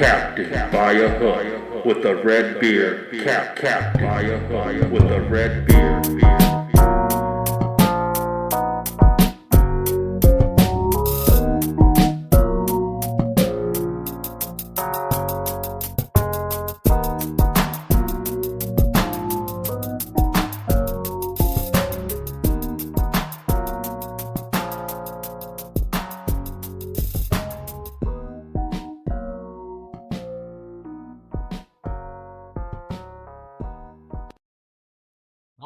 captain by a hook with a red beard. Captain by a hook with a red beard.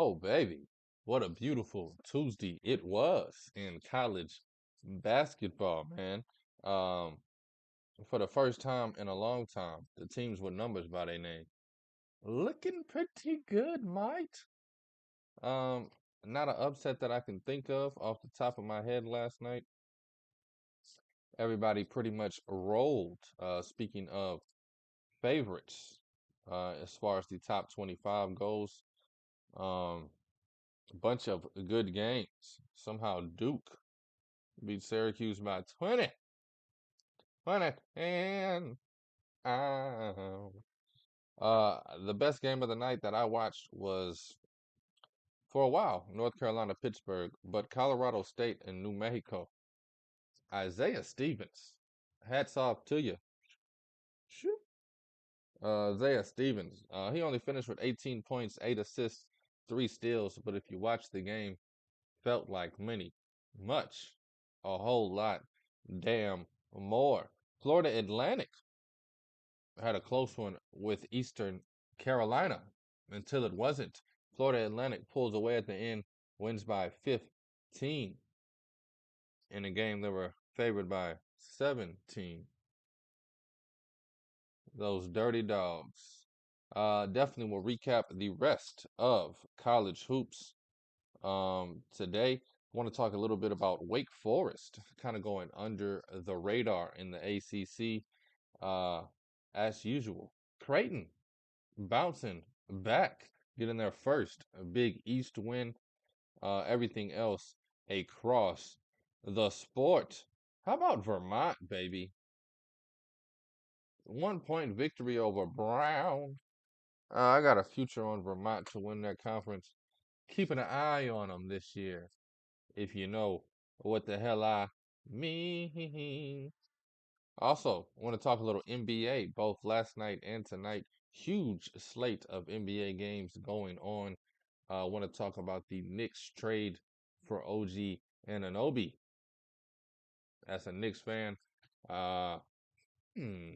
Oh, baby, what a beautiful Tuesday it was in college basketball, man. Um, for the first time in a long time, the teams with numbers by their name. Looking pretty good, mate. Um, Not an upset that I can think of off the top of my head last night. Everybody pretty much rolled. Speaking of favorites, as far as the top 25 goes, um, a bunch of good games. Somehow Duke beat Syracuse by 20. 20 and out. The best game of the night that I watched was for a while North Carolina Pittsburgh, but Colorado State and New Mexico. Isaiah Stevens, hats off to you. Shoot. Isaiah Stevens, he only finished with 18 points, 8 assists, 3 steals, but if you watch the game, felt like much, a whole lot, damn more. Florida Atlantic had a close one with Eastern Carolina until it wasn't. Florida Atlantic pulls away at the end, wins by 15. In a game they were favored by 17. Those dirty dogs. Definitely will recap the rest of college hoops today. Want to talk a little bit about Wake Forest, kind of going under the radar in the ACC, as usual. Creighton bouncing back, getting their first Big East win. Everything else across the sport. How about Vermont, baby? 1 point victory over Brown. I got a future on Vermont to win that conference. Keeping an eye on them this year, if you know what the hell I mean. Also, I want to talk a little NBA, both last night and tonight. Huge slate of NBA games going on. I want to talk about the Knicks trade for OG Anunoby. As a Knicks fan, uh, hmm,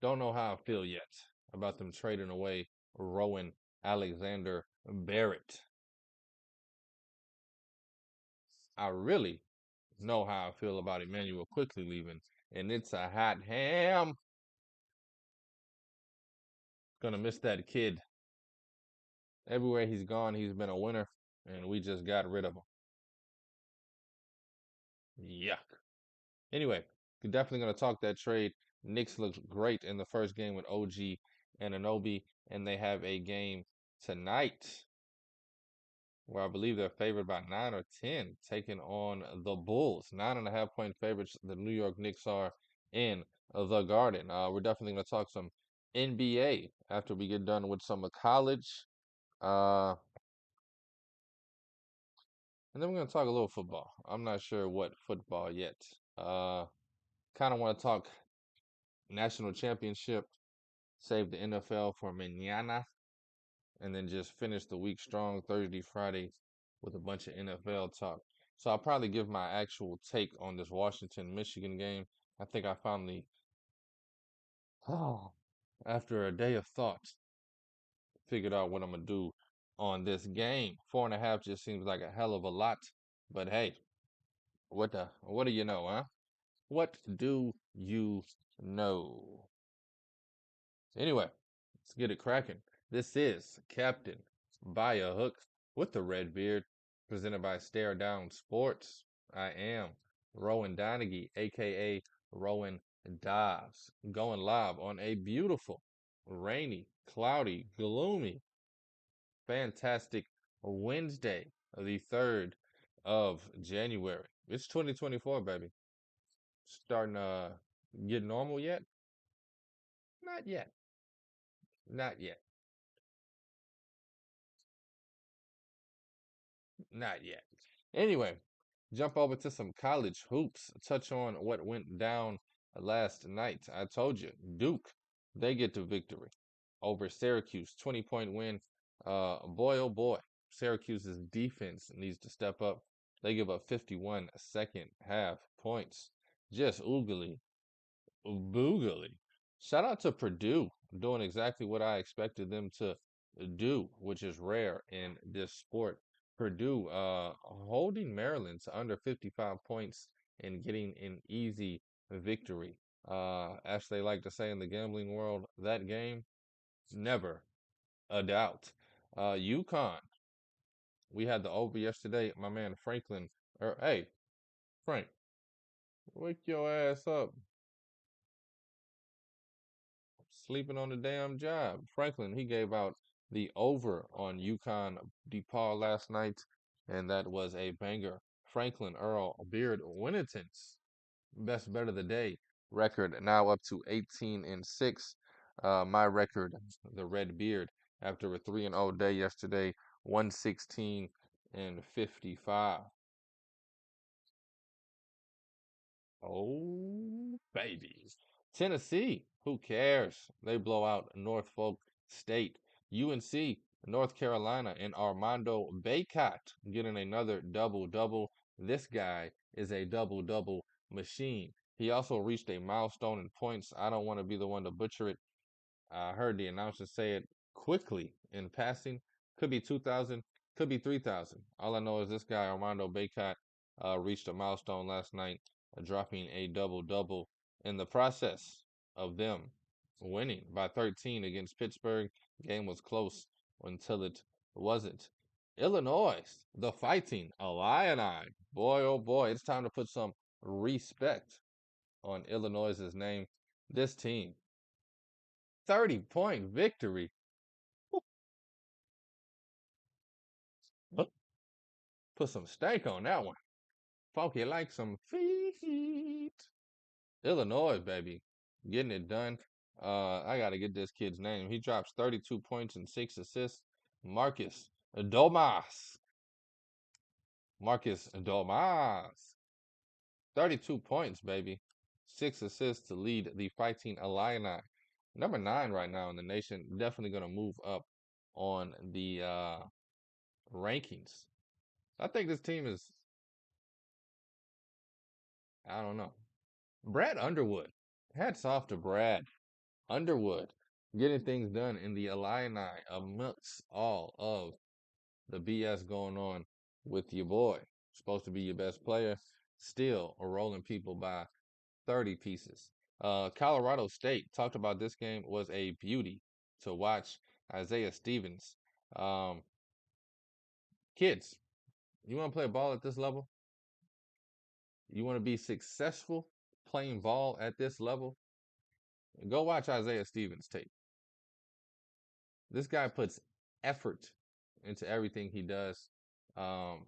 don't know how I feel yet about them trading away Rowan Alexander Barrett. I really know how I feel about Emmanuel quickly leaving, and it's a hot ham. Gonna miss that kid. Everywhere he's gone, he's been a winner, and we just got rid of him. Yuck. Anyway, we're definitely gonna talk that trade. Knicks looked great in the first game with OG and Anunoby, and they have a game tonight where I believe they're favored by 9 or 10, taking on the Bulls. 9.5 point favorites, the New York Knicks are in the Garden. We're definitely going to talk some NBA after we get done with some college. Uh, and then we're going to talk a little football. I'm not sure what football yet. Kind of want to talk national championship, save the NFL for mañana, and then just finish the week strong Thursday, Friday with a bunch of NFL talk. So I'll probably give my actual take on this Washington-Michigan game. I think I finally, oh, after a day of thought, figured out what I'm gonna do on this game. 4.5 just seems like a hell of a lot, but hey, what do you know, huh? What do you know? Anyway, let's get it cracking. This is Captain by a Hook with the red beard, presented by Stare Down Sports. I am Rowan Donaghy, aka Rowan Dobbs, going live on a beautiful, rainy, cloudy, gloomy, fantastic Wednesday, the 3rd of January. It's 2024, baby. starting to get normal yet? Not yet. Not yet. Not yet. Anyway, jump over to some college hoops. Touch on what went down last night. I told you, Duke, they get the victory over Syracuse. 20-point win. Boy, oh boy, Syracuse's defense needs to step up. They give up 51 second half points. Just oogly, boogly. Shout out to Purdue doing exactly what I expected them to do, which is rare in this sport. Purdue holding Maryland to under 55 points and getting an easy victory. As they like to say in the gambling world, that game, never a doubt. UConn, we had the over yesterday. My man Franklin, hey, Frank, wake your ass up. Sleeping on the damn job. Franklin, he gave out the over on UConn DePaul last night, and that was a banger. Franklin Earl Beard Winnington's best bet of the day record now up to 18-6. My record, the Red Beard, after a 3-0 day yesterday, 116-55. Oh, baby. Tennessee, who cares? They blow out Norfolk State. UNC, North Carolina, and Armando Bacot getting another double-double. This guy is a double-double machine. He also reached a milestone in points. I don't want to be the one to butcher it. I heard the announcer say it quickly in passing. Could be 2,000, could be 3,000. All I know is this guy, Armando Bacot, reached a milestone last night, dropping a double-double in the process of them winning by 13 against Pittsburgh. Game was close until it wasn't. Illinois, the Fighting Illini. Boy, oh boy, it's time to put some respect on Illinois' name. This team, 30-point victory. Put some steak on that one. Funky like some feet. Illinois, baby. Getting it done. I got to get this kid's name. He drops 32 points and 6 assists. Marcus Domas. Marcus Domas. 32 points, baby. 6 assists to lead the Fighting Illini. Number 9 right now in the nation. Definitely going to move up on the rankings. I think this team is, I don't know. Brad Underwood. Hats off to Brad Underwood getting things done in the Illini amongst all of the BS going on with your boy. Supposed to be your best player, still rolling people by 30 pieces. Colorado State, talked about this game, was a beauty to watch. Isaiah Stevens. Kids, you want to play ball at this level? You want to be successful playing ball at this level? Go watch Isaiah Stevens tape. This guy puts effort into everything he does. Sheesh.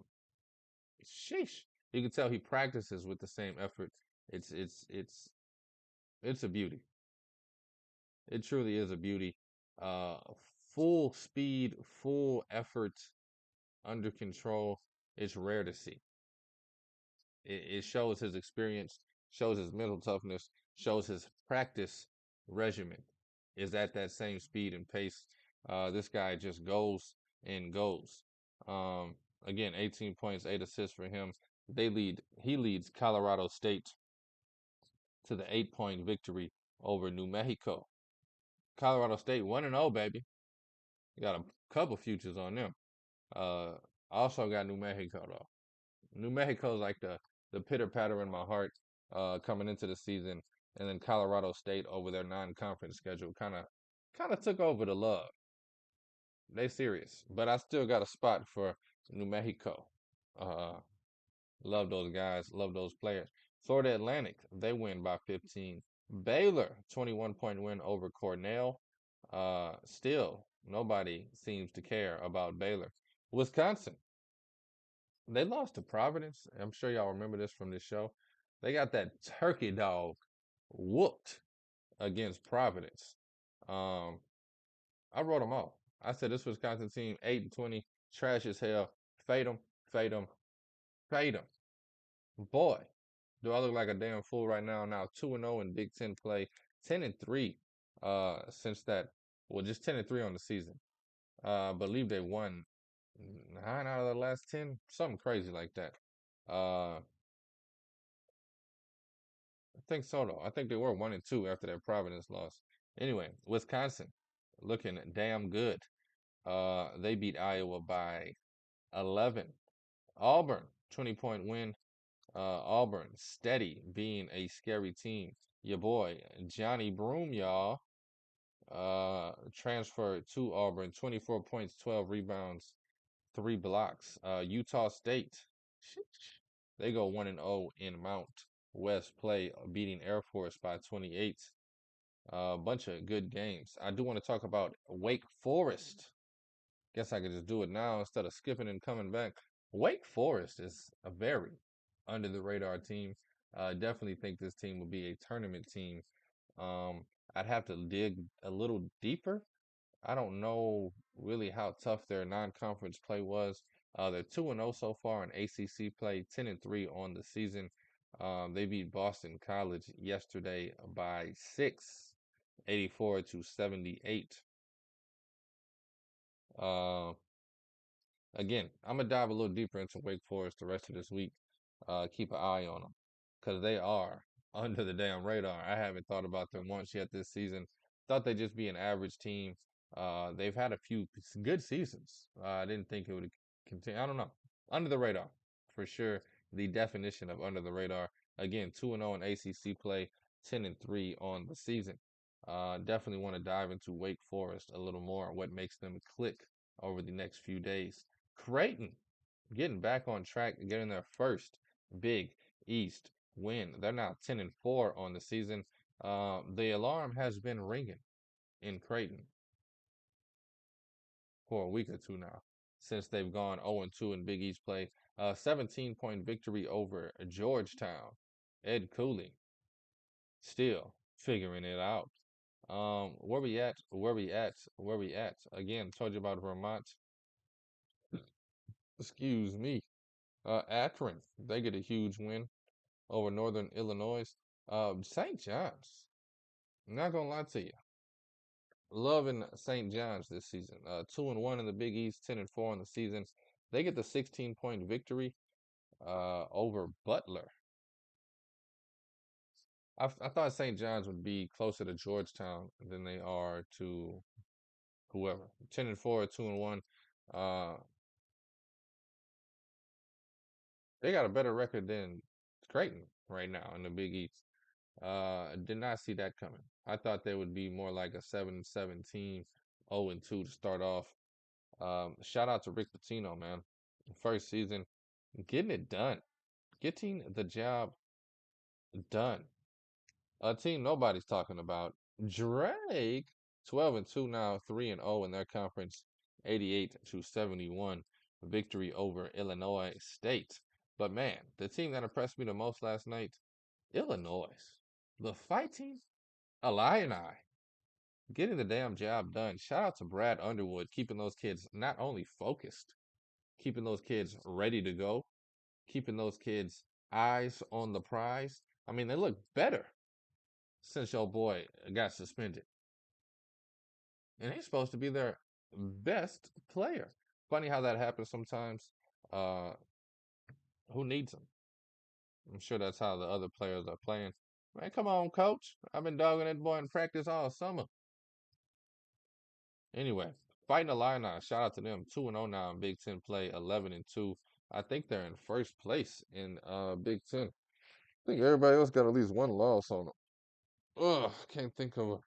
You can tell he practices with the same effort. It's a beauty. It truly is a beauty. Full speed, full effort, under control. It's rare to see. It shows his experience, shows his mental toughness, shows his practice regimen is at that same speed and pace. This guy just goes and goes. Again, 18 points, 8 assists for him. He leads Colorado State to the 8-point victory over New Mexico. Colorado State 1-0, baby. Got a couple futures on them. Also got New Mexico though. New Mexico's like the pitter patter in my heart coming into the season, and then Colorado State over their non-conference schedule kind of took over the love. They serious, but I still got a spot for New Mexico. Love those guys, love those players. Florida Atlantic, they win by 15. Baylor, 21-point win over Cornell. Still, nobody seems to care about Baylor. Wisconsin, they lost to Providence. I'm sure y'all remember this from this show. They got that turkey dog whooped against Providence. Um, I wrote them off. I said this Wisconsin team 8-20, trash as hell. Fade them, fade them, fade them. Boy, do I look like a damn fool right now? Now 2-0 in Big Ten play, 10-3 since that. Well, just 10-3 on the season. I believe they won 9 out of the last 10, something crazy like that. I think so though. I think they were 1-2 after that Providence loss. Anyway, Wisconsin looking damn good. They beat Iowa by 11. Auburn 20-point win. Auburn steady being a scary team. Your boy Johnny Broom, y'all, transferred to Auburn. 24 points, 12 rebounds, 3 blocks. Utah State, they go 1-0 in Mount West play, beating Air Force by 28. A bunch of good games. I do want to talk about Wake Forest. Guess I could just do it now instead of skipping and coming back. Wake Forest is a very under the radar team. Definitely think this team will be a tournament team. Um, I'd have to dig a little deeper. I don't know really how tough their non-conference play was. They're 2-0 so far in ACC play, 10-3 on the season. They beat Boston College yesterday by 6, 84-78. Uh, Again, I'm gonna dive a little deeper into Wake Forest the rest of this week. Keep an eye on them because they are under the damn radar. I haven't thought about them once yet this season. Thought they'd just be an average team. They've had a few good seasons. I didn't think it would continue. I don't know. Under the radar for sure. The definition of under the radar. Again, 2-0 in ACC play, 10-3 on the season. Definitely want to dive into Wake Forest a little more. What makes them click over the next few days. Creighton getting back on track and getting their first Big East win. They're now 10-4 on the season. The alarm has been ringing in Creighton for a week or two now since they've gone 0-2 in Big East play. 17-point victory over Georgetown. Ed Cooley still figuring it out. Where we at? Where we at? Where we at? Again, told you about Vermont. Excuse me. Akron, they get a huge win over Northern Illinois. St. John's, not gonna lie to you, loving St. John's this season. 2-1 in the Big East, 10-4 in the season. They get the 16-point victory over Butler. I thought St. John's would be closer to Georgetown than they are to whoever. 10-4, 2-1. Uh, they got a better record than Creighton right now in the Big East. Did not see that coming. I thought they would be more like a 7-17, 0-2 to start off. Shout out to Rick Pitino, man. First season, getting it done, getting the job done. A team nobody's talking about. Drake, 12-2 now, 3-0 in their conference, 88-71 victory over Illinois State. But man, the team that impressed me the most last night, Illinois. The Fighting Illini getting the damn job done. Shout out to Brad Underwood keeping those kids not only focused, keeping those kids ready to go, keeping those kids eyes on the prize. I mean, they look better since your boy got suspended. And he's supposed to be their best player. Funny how that happens sometimes. Uh, who needs him? I'm sure that's how the other players are playing. Man, come on, coach. I've been dogging that boy in practice all summer. Anyway, Fighting Illini, shout out to them. 2-0 now in Big Ten play, 11-2. I think they're in first place in Big Ten. I think everybody else got at least one loss on them. Ugh, can't think of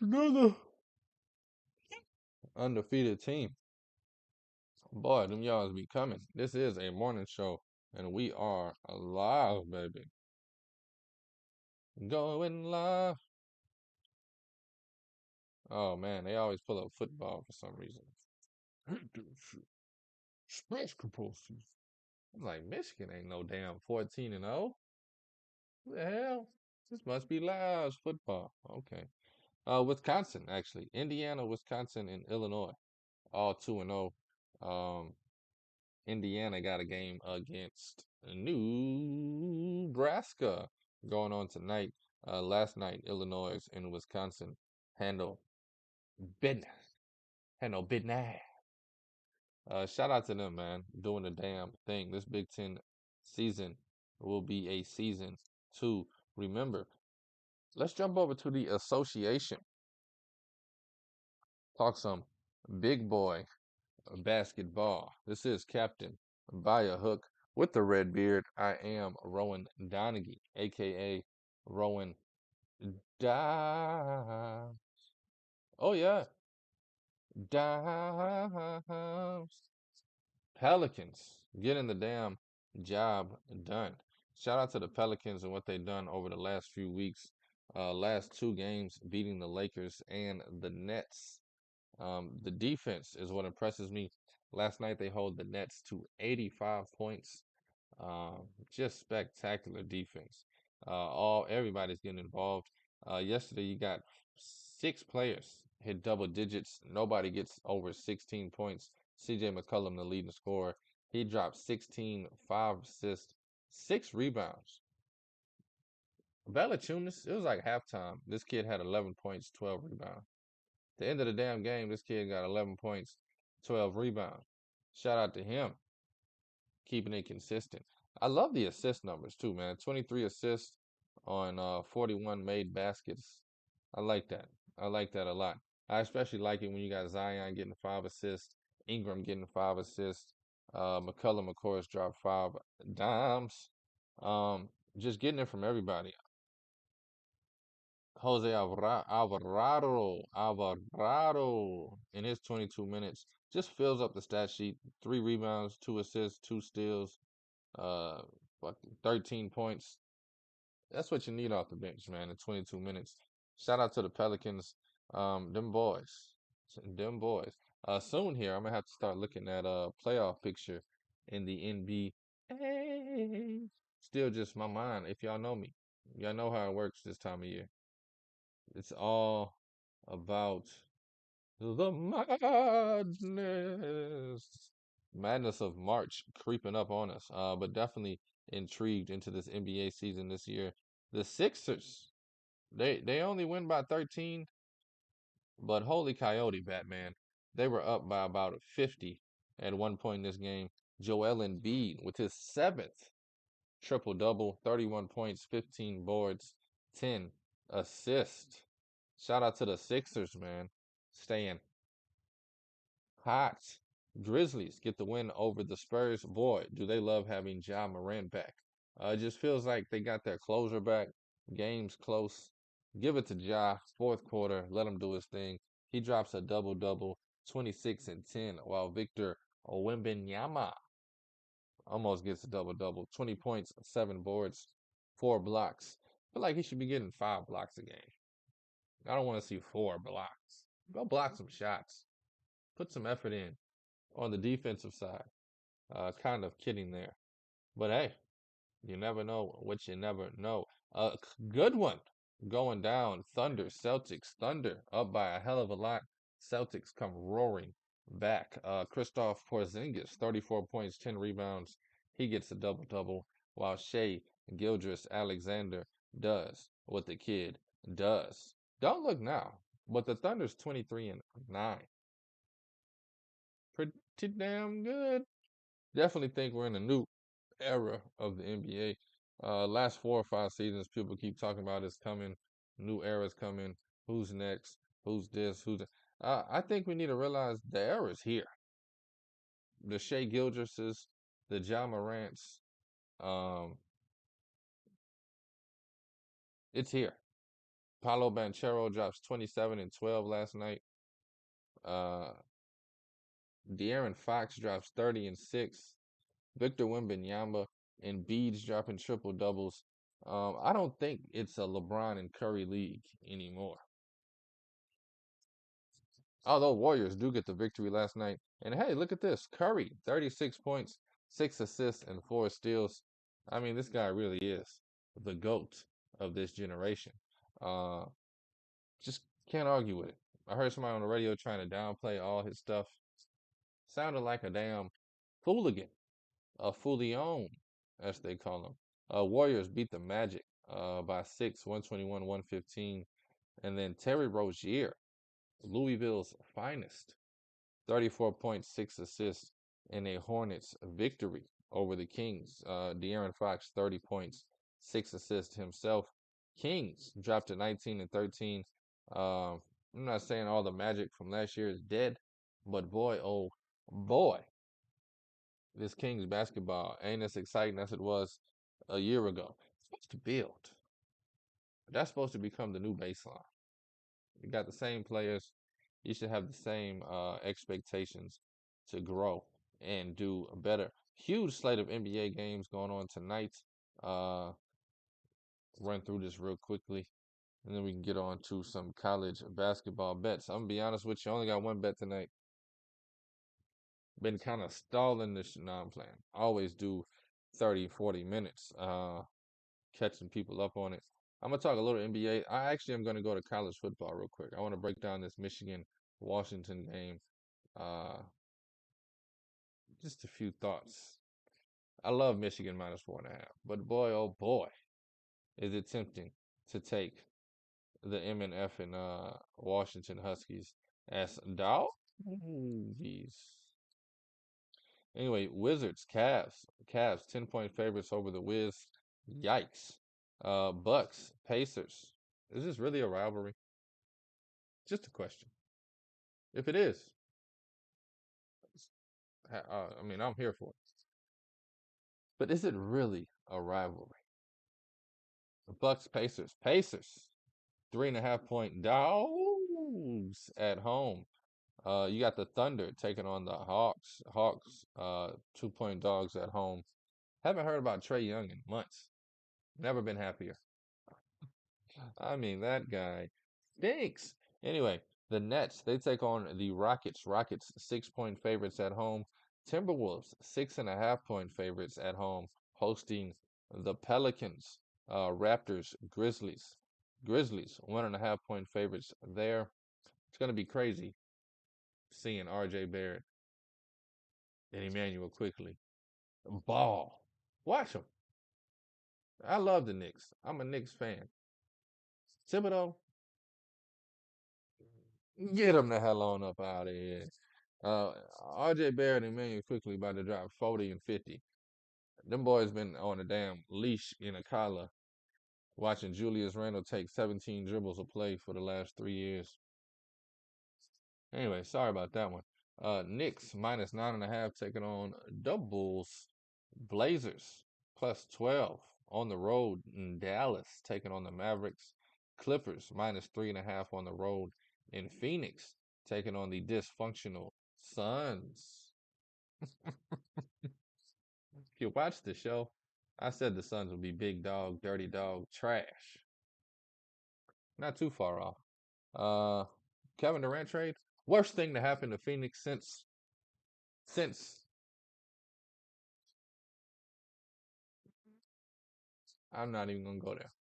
another undefeated team. Boy, them y'all be coming. This is a morning show, and we are alive, baby. Going live. Oh man, they always pull up football for some reason. Basketball season. I'm like, Michigan ain't no damn 14-0. What the hell? This must be Lyles football. Okay. Wisconsin, actually. Indiana, Wisconsin, and Illinois. All 2-0. Um, Indiana got a game against Nebraska going on tonight. Last night, Illinois and Wisconsin handle business. Handle business. Shout out to them, man, doing the damn thing. This Big Ten season will be a season to remember. Let's jump over to the association. Talk some big boy basketball. This is Captain by a Hook with the red beard. I am Rowan Donaghy, aka Rowan Da. Oh yeah, Dimes. Pelicans getting the damn job done. Shout out to the Pelicans and what they've done over the last few weeks. Last two games beating the Lakers and the Nets. The defense is what impresses me. Last night they hold the Nets to 85 points. Just spectacular defense. Everybody's getting involved. Yesterday you got 6 players hit double digits. Nobody gets over 16 points. CJ McCollum, the leading scorer, he dropped 16, 5 assists, 6 rebounds. Valanciunas, it was like halftime. This kid had 11 points, 12 rebounds. The end of the damn game, this kid got 11 points, 12 rebounds. Shout out to him, keeping it consistent. I love the assist numbers too, man. 23 assists on 41 made baskets. I like that. I like that a lot. I especially like it when you got Zion getting 5 assists, Ingram getting 5 assists, McCollum, of course, dropped 5 dimes. Just getting it from everybody. Jose Alvarado in his 22 minutes just fills up the stat sheet. 3 rebounds, 2 assists, 2 steals, uh, 13 points. That's what you need off the bench, man, in 22 minutes. Shout out to the Pelicans. Them boys. Them boys. Soon here, I'm gonna have to start looking at a playoff picture in the NBA. Still just my mind, if y'all know me. Y'all know how it works this time of year. It's all about the madness of March creeping up on us. But definitely intrigued into this NBA season this year. The Sixers, they only win by 13, but holy coyote, Batman, they were up by about 50 at one point in this game. Joel Embiid with his 7th triple double, 31 points, 15 boards, 10 assists. Shout out to the Sixers, man. Staying hot. Grizzlies get the win over the Spurs. Boy, do they love having Ja Morant back. It just feels like they got their closer back. Game's close. Give it to Ja. Fourth quarter. Let him do his thing. He drops a double-double, 26 and 10, while Victor Wembanyama almost gets a double-double, 20 points, 7 boards, 4 blocks. I feel like he should be getting 5 blocks a game. I don't want to see 4 blocks. Go block some shots. Put some effort in on the defensive side. Kind of kidding there. But hey, you never know what you never know. Good one going down. Thunder, Celtics. Thunder up by a hell of a lot. Celtics come roaring back. Kristaps Porzingis, 34 points, 10 rebounds. He gets a double-double, while Shai Gilgeous-Alexander does what the kid does. Don't look now, but the Thunder's 23 and 9. Pretty damn good. Definitely think we're in a new era of the NBA. Last 4 or 5 seasons, people keep talking about it's coming, new era's coming. Who's next? Who's this? I think we need to realize the era's here. The Shai Gilgeouses, the Ja Morants, it's here. Paolo Banchero drops 27 and 12 last night. De'Aaron Fox drops 30 and 6. Victor Wembanyama and Embiid's dropping triple doubles. I don't think it's a LeBron and Curry league anymore. Although Warriors do get the victory last night. And hey, look at this. Curry, 36 points, 6 assists and 4 steals. I mean, this guy really is the GOAT of this generation. Uh, just can't argue with it. I heard somebody on the radio trying to downplay all his stuff. Sounded like a damn hooligan, a foolion, as they call him. Warriors beat the Magic by 6, 121-115. And then Terry Rozier, Louisville's finest, 34.6 assists in a Hornets victory over the Kings. De'Aaron Fox, 30 points, 6 assists himself. Kings dropped to 19-13. I'm not saying all the magic from last year is dead, but boy, oh boy, this Kings basketball ain't as exciting as it was a year ago. It's supposed to build. That's supposed to become the new baseline. You got the same players. You should have the same expectations to grow and do better. Huge slate of NBA games going on tonight. Run through this real quickly, and then we can get on to some college basketball bets. I'm going to be honest with you. I only got one bet tonight. Been kind of stalling this. No, I'm playing. I always do 30, 40 minutes, catching people up on it. I'm going to talk a little NBA. I actually am going to go to college football real quick. I want to break down this Michigan-Washington game. Just a few thoughts. I love Michigan minus 4.5, but boy, oh boy, is it tempting to take the M&F and Washington Huskies as doggies. Anyway, Wizards, Cavs, 10-point favorites over the Wiz. Yikes. Bucks, Pacers. Is this really a rivalry? Just a question. If it is, I mean, I'm here for it. But is it really a rivalry? Bucks, Pacers. Pacers, 3.5-point dogs at home. You got the Thunder taking on the Hawks. Hawks, 2-point dogs at home. Haven't heard about Trae Young in months. Never been happier. I mean, that guy stinks. Anyway, the Nets, they take on the Rockets. Rockets, 6-point favorites at home. Timberwolves, 6.5-point favorites at home, hosting the Pelicans. Raptors, Grizzlies. Grizzlies, 1.5-point favorites there. It's going to be crazy seeing R.J. Barrett and Emmanuel quickly ball. Watch them. I love the Knicks. I'm a Knicks fan. Thibodeau, get him the hell on up out of here. R.J. Barrett and Emmanuel quickly about to drop 40 and 50. Them boys been on a damn leash in a collar watching Julius Randle take 17 dribbles a play for the last 3 years. Anyway, sorry about that one. Knicks minus 9.5 taking on doubles. Blazers plus 12 on the road in Dallas taking on the Mavericks. Clippers minus 3.5 on the road in Phoenix taking on the dysfunctional Suns. If you watch the show, I said the Suns would be big dog, dirty dog, trash. Not too far off. Kevin Durant trade, worst thing to happen to Phoenix since I'm not even gonna go there.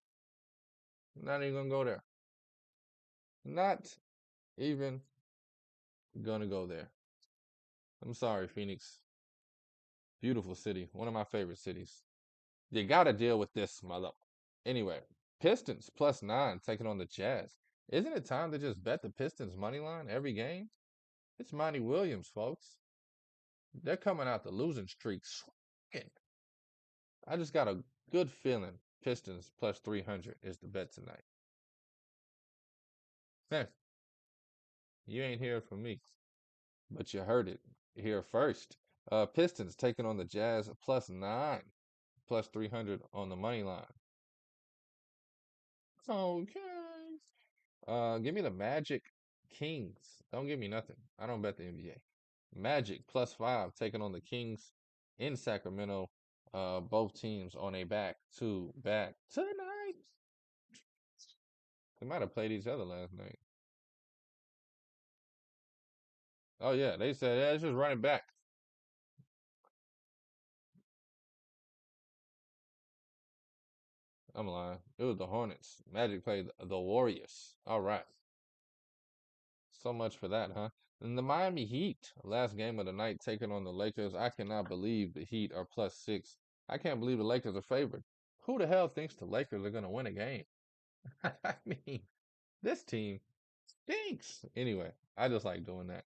Not even gonna go there. Not even gonna go there. I'm sorry, Phoenix. Beautiful city, one of my favorite cities. You gotta deal with this, mother. Anyway, Pistons plus 9 taking on the Jazz. Isn't it time to just bet the Pistons money line every game? It's Monty Williams, folks. They're coming out the losing streak swinging. I just got a good feeling Pistons plus 300 is the bet tonight. Hey, you ain't hear from me, but you heard it here first. Pistons taking on the Jazz plus 9, plus 300 on the money line. Okay. Give me the Magic Kings. Don't give me nothing. I don't bet the NBA. Magic plus 5 taking on the Kings in Sacramento. Both teams on a back-to-back tonight. They might have played each other last night. Oh yeah, they said, yeah, it's just running back. I'm lying. It was the Hornets. Magic played the Warriors. All right. So much for that, huh? And the Miami Heat, last game of the night, taking on the Lakers. I cannot believe the Heat are +6. I can't believe the Lakers are favored. Who the hell thinks the Lakers are going to win a game? I mean, this team stinks. Anyway, I just like doing that.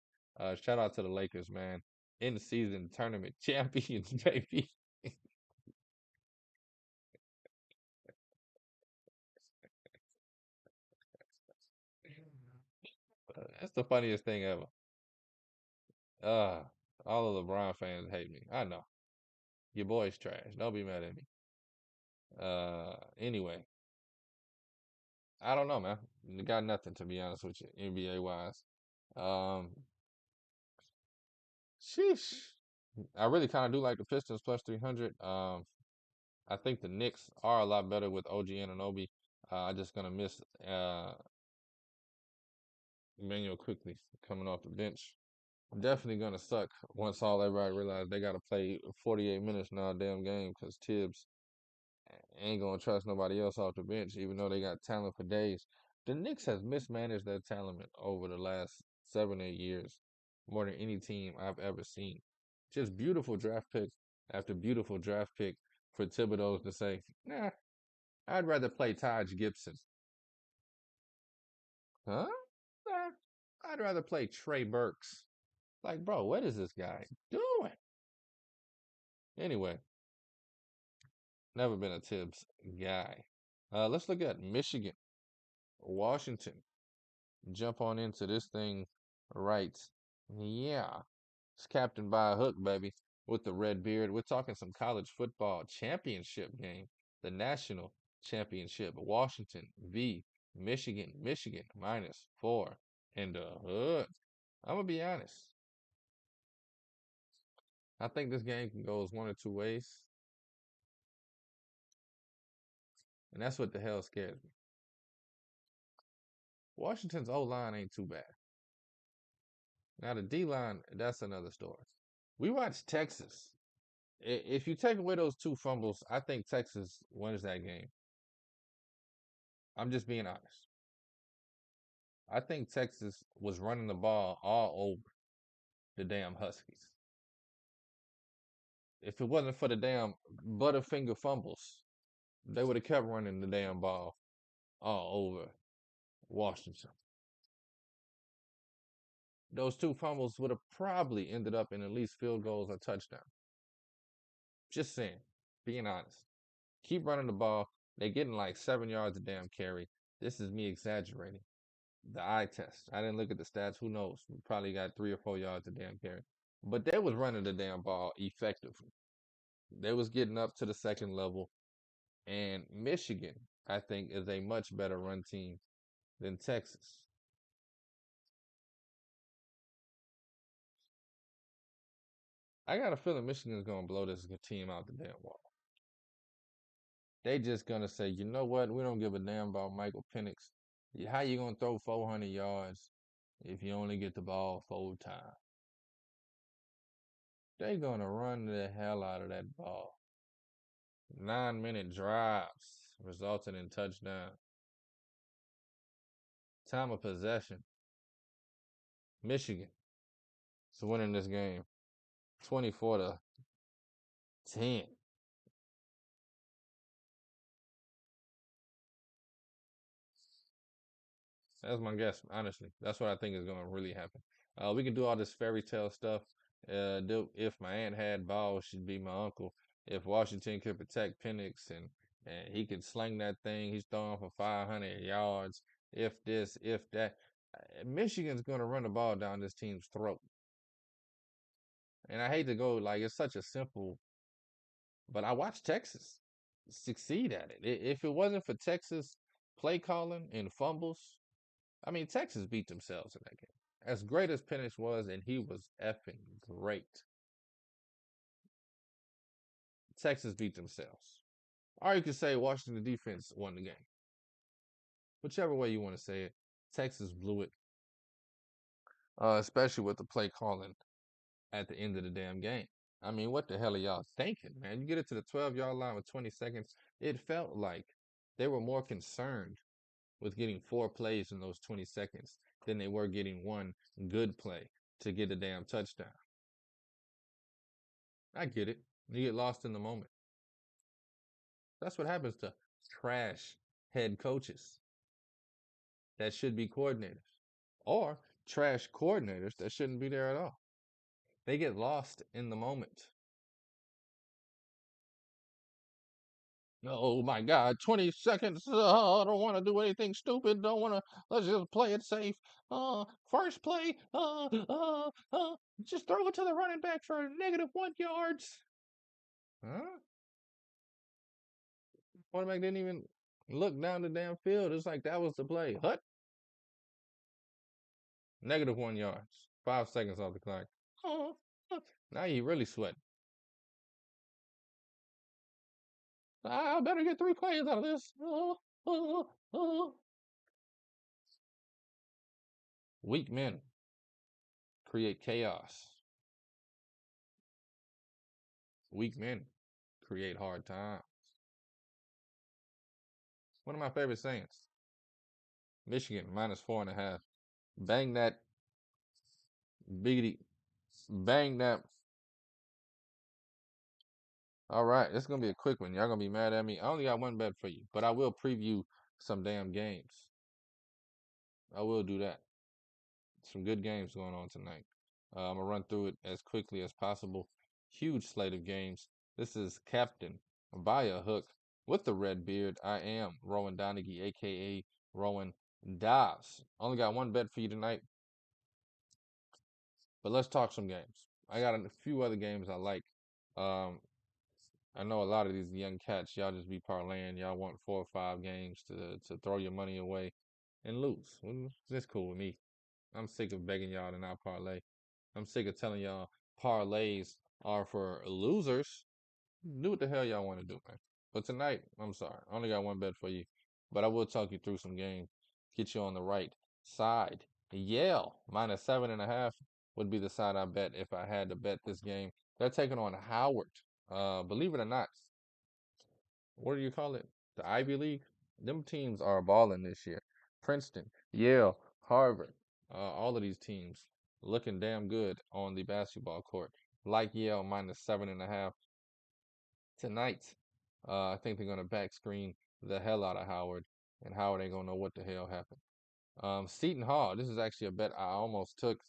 Shout out to the Lakers, man. In season tournament champions, baby. That's the funniest thing ever. Uh, all of LeBron fans hate me. I know. Your boy's trash. Don't be mad at me. Anyway, I don't know, man. Got nothing to be honest with you, NBA wise. Um, sheesh. I really kind of do like the Pistons +300. I think the Knicks are a lot better with OG Anunoby. I just gonna miss Emmanuel quickly coming off the bench. Definitely gonna suck once all everybody realize they gotta play 48 minutes now, damn game, because Tibbs ain't gonna trust nobody else off the bench, even though they got talent for days. The Knicks has mismanaged their talent over the last 7, 8 years more than any team I've ever seen. Just beautiful draft pick after beautiful draft pick for Thibodeau to say, nah, I'd rather play Taj Gibson. Huh? Nah, I'd rather play Trey Burks. Like, bro, what is this guy doing? Anyway, never been a Tibbs guy. Let's look at Michigan, Washington. Jump on into this thing right. Yeah. It's captained by a hook, baby, with the red beard. We're talking some college football championship game, the national championship. Washington v. Michigan. Michigan -4 in the hood. I'm going to be honest. I think this game can go as one or two ways. And that's what the hell scares me. Washington's O-line ain't too bad. Now the D-line, that's another story. We watched Texas. If you take away those two fumbles, I think Texas wins that game. I'm just being honest. I think Texas was running the ball all over the damn Huskies. If it wasn't for the damn Butterfinger fumbles, they would have kept running the damn ball all over Washington. Those two fumbles would have probably ended up in at least field goals or touchdown. Just saying, being honest. Keep running the ball. They're getting like 7 yards a damn carry. This is me exaggerating. The eye test. I didn't look at the stats. Who knows? We probably got 3 or 4 yards a damn carry. But they was running the damn ball effectively. They was getting up to the second level. And Michigan, I think, is a much better run team than Texas. I got a feeling Michigan's gonna blow this team out the damn wall. They just gonna say, you know what? We don't give a damn about Michael Penix. How you gonna throw 400 yards if you only get the ball 4 times? They gonna run the hell out of that ball. 9-minute drives resulting in touchdown. Time of possession. Michigan is winning this game 24-10. That's my guess, honestly. That's what I think is going to really happen. We can do all this fairy tale stuff. If my aunt had balls, she'd be my uncle. If Washington could protect Penix and he could sling that thing, he's throwing for 500 yards. If this, if that. Michigan's going to run the ball down this team's throat. And I hate to go, like, it's such a simple, but I watched Texas succeed at it. If it wasn't for Texas play calling and fumbles, I mean, Texas beat themselves in that game. As great as Penix was, and he was effing great, Texas beat themselves. Or you could say Washington defense won the game. Whichever way you want to say it, Texas blew it, especially with the play calling at the end of the damn game. I mean, what the hell are y'all thinking, man? You get it to the 12-yard line with 20 seconds. It felt like They were more concerned with getting 4 plays in those 20 seconds than they were getting one good play to get a damn touchdown. I get it. You get lost in the moment. That's what happens to trash head coaches that should be coordinators, or trash coordinators that shouldn't be there at all. They get lost in the moment. Oh my God, 20 seconds. I don't want to do anything stupid. Don't want to. Let's just play it safe. First play. Just throw it to the running back for -1 yards. Huh? Quarterback didn't even look down the damn field. It's like that was the play. Hut. -1 yards. 5 seconds off the clock. Now you really sweating. I better get 3 plays out of this. Weak men create chaos. Weak men create hard times. One of my favorite sayings. Michigan -4.5. Bang that biggity. Bang that. All right, it's going to be a quick one. Y'all going to be mad at me. I only got one bet for you, but I will preview some damn games. I will do that. Some good games going on tonight. I'm going to run through it as quickly as possible. Huge slate of games. This is Captain by a Hook with the red beard. I am Rowan Donaghy, a.k.a. Rowan Dobbs. Only got one bet for you tonight, but let's talk some games. I got a few other games I like. I know a lot of these young cats, y'all just be parlaying. Y'all want 4 or 5 games to throw your money away and lose. Well, that's cool with me. I'm sick of begging y'all to not parlay. I'm sick of telling y'all parlays are for losers. Do what the hell y'all want to do, man. But tonight, I'm sorry. I only got one bet for you. But I will talk you through some games. Get you on the right side. Yale -7.5 would be the side I bet if I had to bet this game. They're taking on Howard. Believe it or not, what do you call it? The Ivy League? Them teams are balling this year. Princeton, Yale, Harvard, all of these teams looking damn good on the basketball court. Like Yale -7.5 tonight. I think they're going to back screen the hell out of Howard, and Howard ain't going to know what the hell happened. Seton Hall, this is actually a bet I almost took.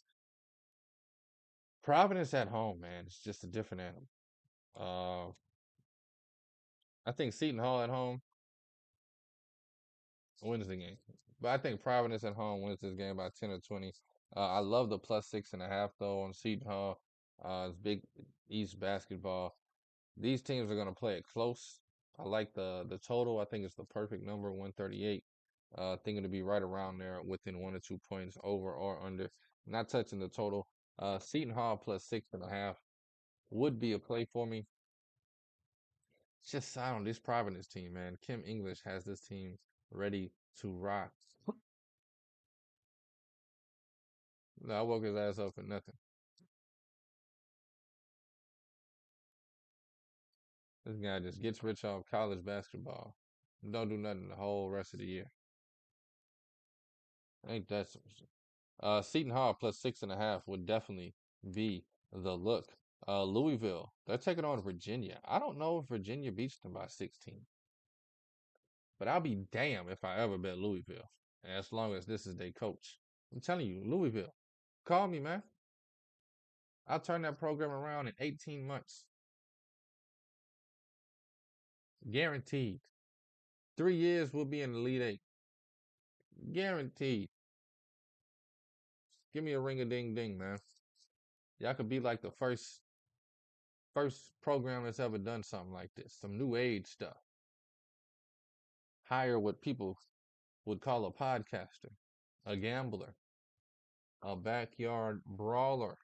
Providence at home, man. It's just a different animal. I think Seton Hall at home wins the game. But I think Providence at home wins this game by 10 or 20. I love the +6.5 though on Seton Hall. It's Big East basketball. These teams are going to play it close. I like the total. I think it's the perfect number, 138. I think it'll be right around there within 1 or 2 points over or under. Not touching the total. Seton Hall +6.5 would be a play for me. It's just sound this Providence team, man. Kim English has this team ready to rock. No, I woke his ass up for nothing. This guy just gets rich off college basketball. Don't do nothing the whole rest of the year. Ain't that some? Seton Hall +6.5 would definitely be the look. Louisville, they're taking on Virginia. I don't know if Virginia beats them by 16, but I'll be damned if I ever bet Louisville, as long as this is their coach. I'm telling you, Louisville, call me, man. I'll turn that program around in 18 months. Guaranteed. 3 years we'll be in the Elite Eight. Guaranteed. Give me a ring a ding ding, man. Y'all could be like the first program that's ever done something like this. Some new age stuff. Hire what people would call a podcaster, a gambler, a backyard brawler.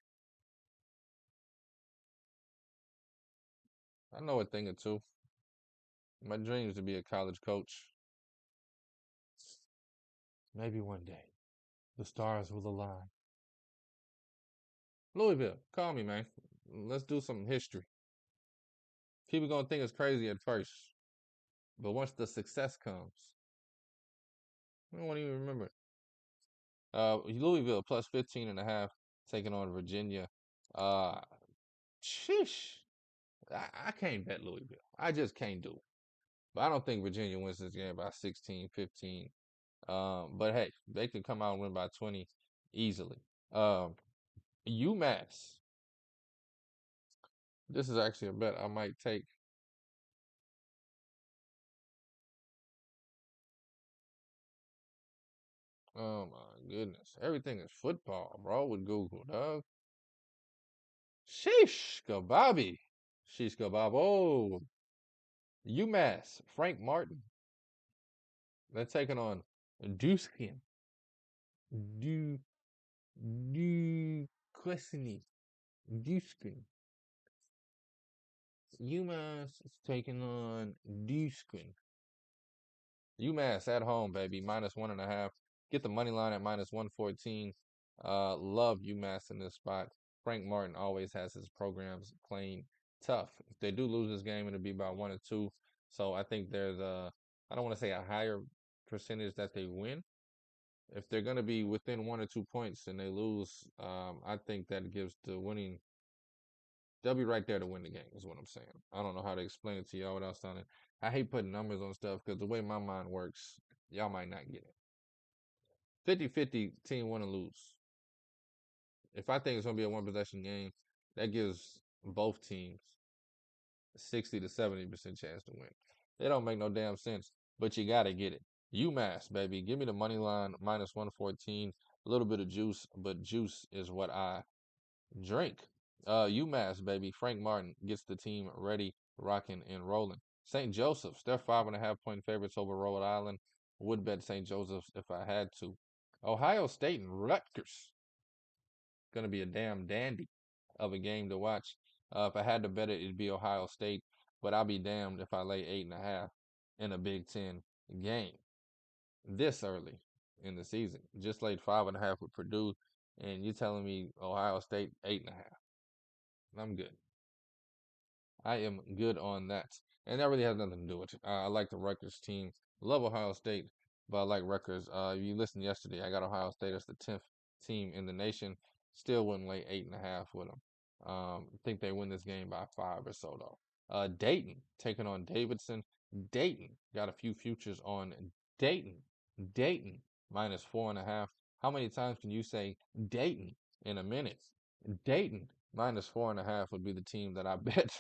I know a thing or two. My dream is to be a college coach. Maybe one day the stars will align. Louisville, call me, man. Let's do some history. People gonna think it's crazy at first. But once the success comes, I don't even remember. Louisville plus 15.5 taking on Virginia. Uh, sheesh. I can't bet Louisville. I just can't do it. But I don't think Virginia wins this game by 16, 15. But hey, they could come out and win by 20 easily. UMass. This is actually a bet I might take. Oh my goodness. Everything is football, bro, with Google, dog. Sheesh, kababi. Sheesh, kebab. Oh, UMass, Frank Martin. They're taking on Duskin. Du Duquesne. Duskin. UMass is taking on Duskin. UMass at home, baby, -1.5. Get the money line at -114. Love UMass in this spot. Frank Martin always has his programs playing tough. If they do lose this game, it'll be by 1 or 2. So I think there's I don't want to say a higher percentage that they win. If they're going to be within 1 or 2 points and they lose, I think that gives the winning. They'll be right there to win the game, is what I'm saying. I don't know how to explain it to y'all without sounding. I hate putting numbers on stuff because the way my mind works, y'all might not get it. 50-50 team win or lose. If I think it's going to be a one possession game, that gives both teams 60 to 70% chance to win. They don't make no damn sense, but you got to get it. UMass, baby. Give me the money line -114. A little bit of juice, but juice is what I drink. UMass, baby. Frank Martin gets the team ready, rocking, and rolling. St. Joseph's, they're 5.5 point favorites over Rhode Island. Would bet St. Joseph's if I had to. Ohio State and Rutgers. Gonna be a damn dandy of a game to watch. If I had to bet it, it'd be Ohio State, but I'll be damned if I lay 8.5 in a Big Ten game this early in the season. Just laid 5.5 with Purdue, and you're telling me Ohio State 8.5. I'm good. I am good on that. And that really has nothing to do with it. I like the Rutgers team. Love Ohio State, but I like Rutgers. If you listened yesterday, I got Ohio State as the 10th team in the nation. Still wouldn't lay 8.5 with them. Think they win this game by 5 or so, though. Dayton taking on Davidson. Dayton got a few futures on Dayton. Dayton -4.5. How many times can you say Dayton in a minute? Dayton -4.5 would be the team that I bet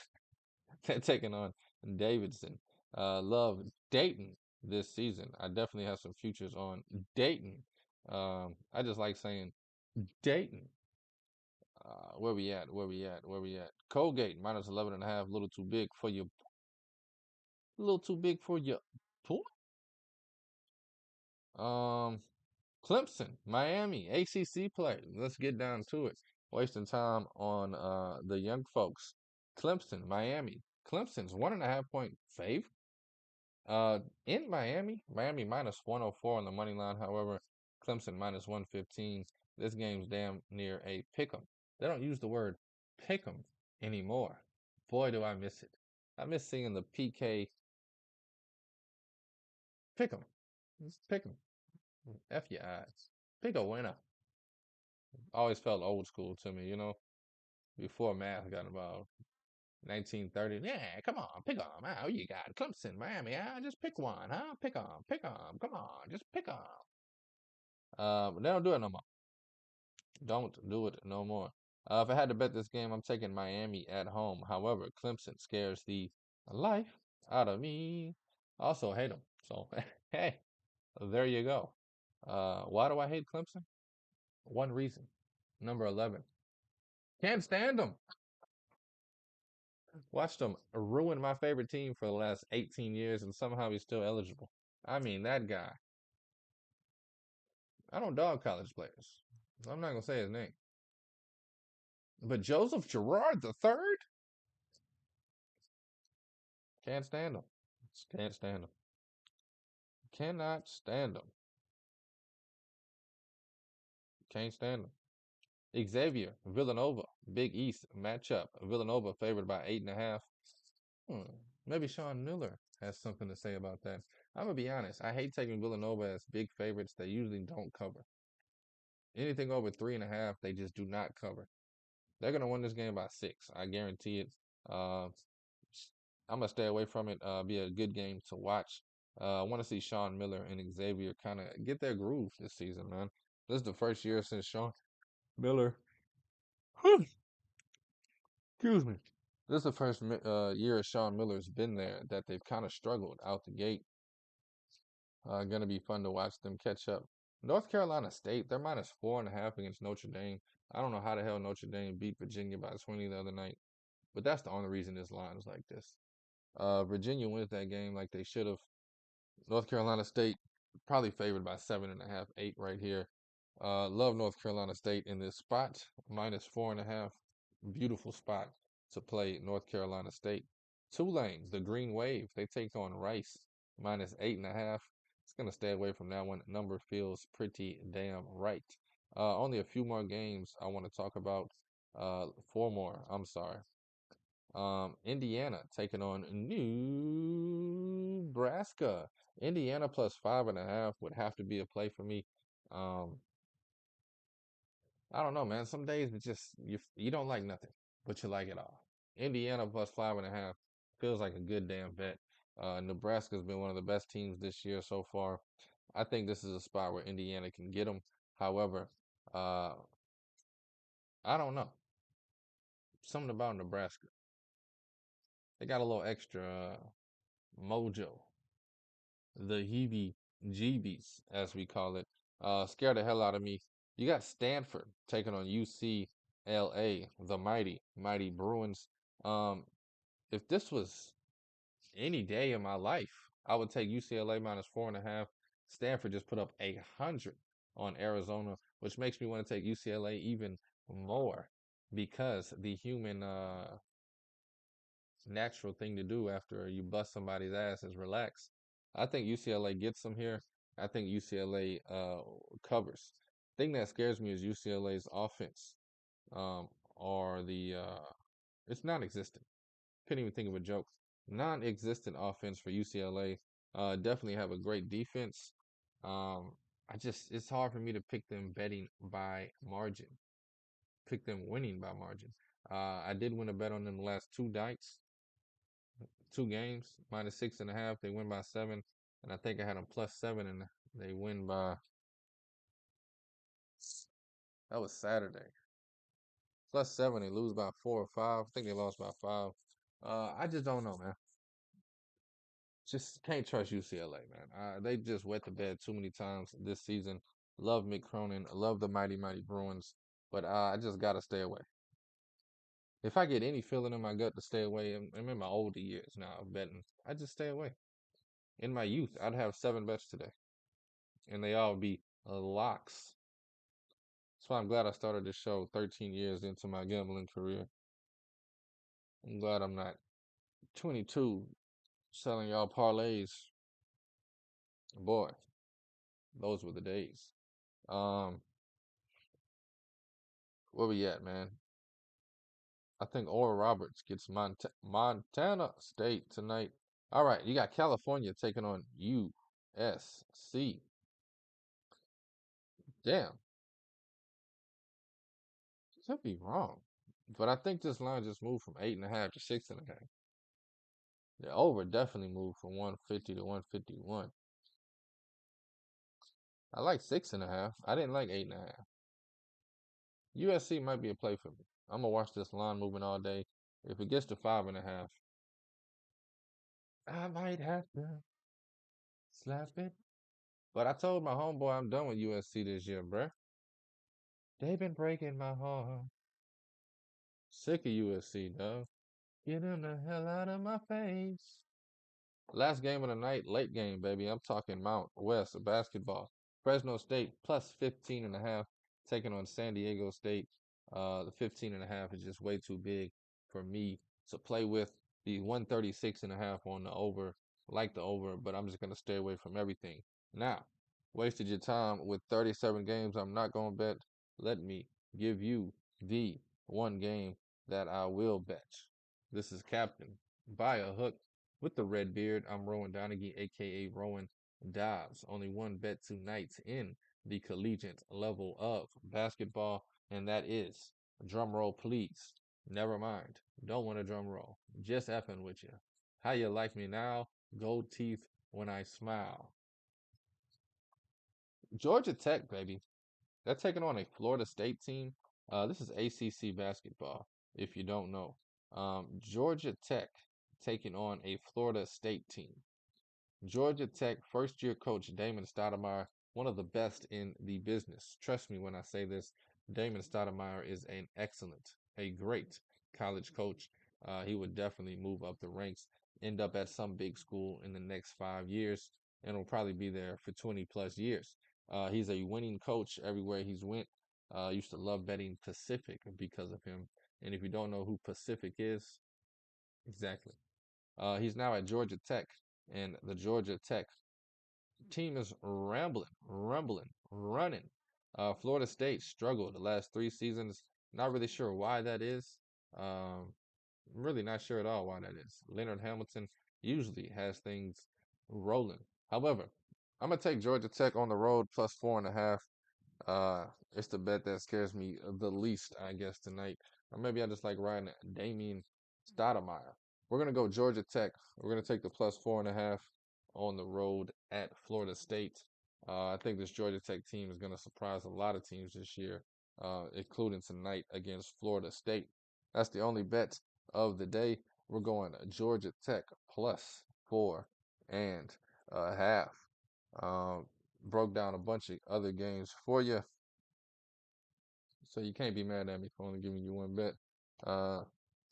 they're taking on Davidson. Love Dayton this season. I definitely have some futures on Dayton. I just like saying Dayton. Where we at? Where we at? Where we at? Colgate -11.5. A little too big for you. A little too big for you. Clemson, Miami, ACC play. Let's get down to it. Wasting time on the young folks. Clemson, Miami. Clemson's 1.5 point fave. In Miami, Miami -104 on the money line. However, Clemson -115. This game's damn near a pick'em. They don't use the word pick'em anymore. Boy, do I miss it. I miss seeing the PK pick'em. Just pick'em. F your eyes. Pick a winner. Always felt old school to me, before math got involved. 1930. Yeah, come on, pick 'em. Oh, you got Clemson, Miami. Just pick one, huh? Pick 'em, pick 'em. Come on, just pick 'em. But they don't do it no more. Don't do it no more. If I had to bet this game, I'm taking Miami at home. However, Clemson scares the life out of me. I also hate them. So, hey, there you go. Why do I hate Clemson? One reason. Number 11. Can't stand them. Watched him ruin my favorite team for the last 18 years, and somehow he's still eligible. I mean, that guy. I don't dog college players. I'm not going to say his name. But Joseph Girard the third? Can't stand him. Can't stand him. Cannot stand him. Can't stand him. Xavier, Villanova, Big East matchup. Villanova favored by 8.5. Maybe Sean Miller has something to say about that. I'm gonna be honest. I hate taking Villanova as big favorites. They usually don't cover. Anything over 3.5, they just do not cover. They're gonna win this game by 6. I guarantee it. Uh, I'm gonna stay away from it. Be a good game to watch. I want to see Sean Miller and Xavier kind of get their groove this season, man. This is the first year since Sean Miller. Excuse me. This is the first year Sean Miller's been there that they've kind of struggled out the gate. Gonna be fun to watch them catch up. North Carolina State, they're -4.5 against Notre Dame. I don't know how the hell Notre Dame beat Virginia by 20 the other night, but that's the only reason this line is like this. Virginia wins that game like they should have. North Carolina State probably favored by 7.5, 8 right here. Love North Carolina State in this spot, -4.5. Beautiful spot to play North Carolina State. Tulane, the Green Wave, they take on Rice, -8.5. It's gonna stay away from that one. Number feels pretty damn right. Only a few more games I want to talk about. 4 more. I'm sorry. Indiana taking on Nebraska. Indiana plus 5.5 would have to be a play for me. Um, I don't know, man. Some days it's just you don't like nothing, but you like it all. Indiana plus 5.5 feels like a good damn bet. Nebraska's been one of the best teams this year so far. I think this is a spot where Indiana can get them. However, uh, I don't know. Something about Nebraska. They got a little extra mojo. The heebie jeebies, as we call it, scared the hell out of me. You got Stanford taking on UCLA, the mighty Bruins. Um, if this was any day in my life, I would take UCLA -4.5. Stanford just put up 100 on Arizona, which makes me want to take UCLA even more because the human natural thing to do after you bust somebody's ass is relax. I think UCLA gets them here. I think UCLA covers. Thing that scares me is UCLA's offense. Or the it's non-existent. Couldn't even think of a joke. Non-existent offense for UCLA. Definitely have a great defense. It's hard for me to pick them betting by margin. Pick them winning by margin. I did win a bet on them the last 2 games, -6.5. They win by 7, and I think I had them +7, and they win by. That was Saturday. +7, they lose by 4 or 5. I think they lost by 5. I just don't know, man. Just can't trust UCLA, man. They just wet the bed too many times this season. Love Mick Cronin, love the mighty Bruins, but I just gotta stay away. If I get any feeling in my gut to stay away, I'm in my older years now of betting. I just stay away. In my youth, I'd have 7 bets today, and they all be locks. That's why I'm glad I started this show 13 years into my gambling career. I'm glad I'm not 22 selling y'all parlays. Boy, those were the days. Where we at, man? I think Oral Roberts gets Montana State tonight. All right, you got California taking on USC. Damn, could be wrong, but I think this line just moved from 8.5 to 6.5. The over definitely moved from 150 to 151. I like 6.5. I didn't like 8.5. USC might be a play for me. I'm gonna watch this line moving all day. If it gets to 5.5, I might have to slap it. But I told my homeboy I'm done with USC this year, bruh. They've been breaking my heart. Sick of USC, dog. Get them the hell out of my face. Last game of the night, late game, baby. I'm talking Mount West basketball. Fresno State +15.5, taking on San Diego State. The 15.5 is just way too big for me to play with. The 136.5 on the over, like the over, but I'm just gonna stay away from everything. Now, wasted your time with 37 games. I'm not gonna bet. Let me give you the one game that I will bet. This is Captain by a hook with the red beard. I'm Rowan Donaghy, aka Rowan Dobbs. Only one bet tonight in the collegiate level of basketball, and that is, drum roll please. Never mind. Don't want a drum roll. Just effing with you. How you like me now? Gold teeth when I smile. Georgia Tech, baby. They're taking on a Florida State team. This is ACC basketball, if you don't know. Georgia Tech taking on a Florida State team. Georgia Tech first-year coach Damon Stoudemire, one of the best in the business. Trust me when I say this. Damon Stoudemire is an excellent, a great college coach. He would definitely move up the ranks, end up at some big school in the next 5 years, and will probably be there for 20 plus years. He's a winning coach everywhere he's went. Used to love betting Pacific because of him. And if you don't know who Pacific is, exactly. He's now at Georgia Tech, and the Georgia Tech team is rumbling, running. Florida State struggled the last 3 seasons. Not really sure why that is. Um, really not sure at all why that is. Leonard Hamilton usually has things rolling. However, I'm gonna take Georgia Tech on the road plus 4.5. It's the bet that scares me the least, I guess, tonight. Or maybe I just like riding Damien Stoudemire. We're gonna go Georgia Tech. We're gonna take the plus 4.5 on the road at Florida State. I think this Georgia Tech team is gonna surprise a lot of teams this year, including tonight against Florida State. That's the only bet of the day. We're going Georgia Tech plus 4.5. Broke down a bunch of other games for you, so you can't be mad at me for only giving you one bet.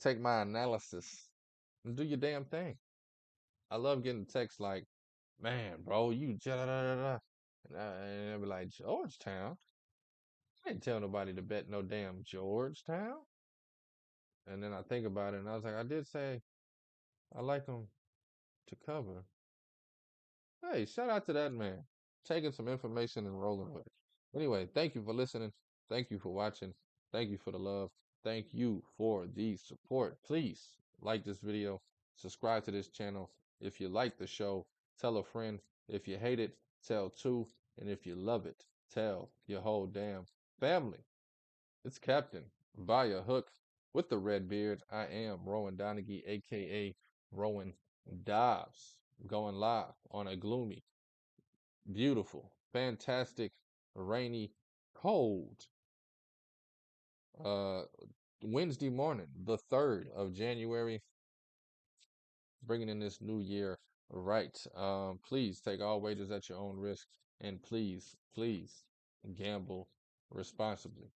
Take my analysis and do your damn thing. I love getting texts like, "Man, bro, you da da da da," and I'll be like, "Georgetown? I didn't tell nobody to bet no damn Georgetown." And then I think about it, and I was like, I did say I like them to cover. Hey, shout out to that man. Taking some information and rolling with it. Anyway, thank you for listening. Thank you for watching. Thank you for the love. Thank you for the support. Please like this video. Subscribe to this channel. If you like the show, tell a friend. If you hate it, tell two. And if you love it, tell your whole damn family. It's Captain by a hook with the red beard. I am Rowan Donaghy, aka Rowan Dobbs, going live on a gloomy, beautiful, fantastic, rainy, cold uh Wednesday morning, the 3rd of January, bringing in this new year right. Please take all wagers at your own risk, and please gamble responsibly.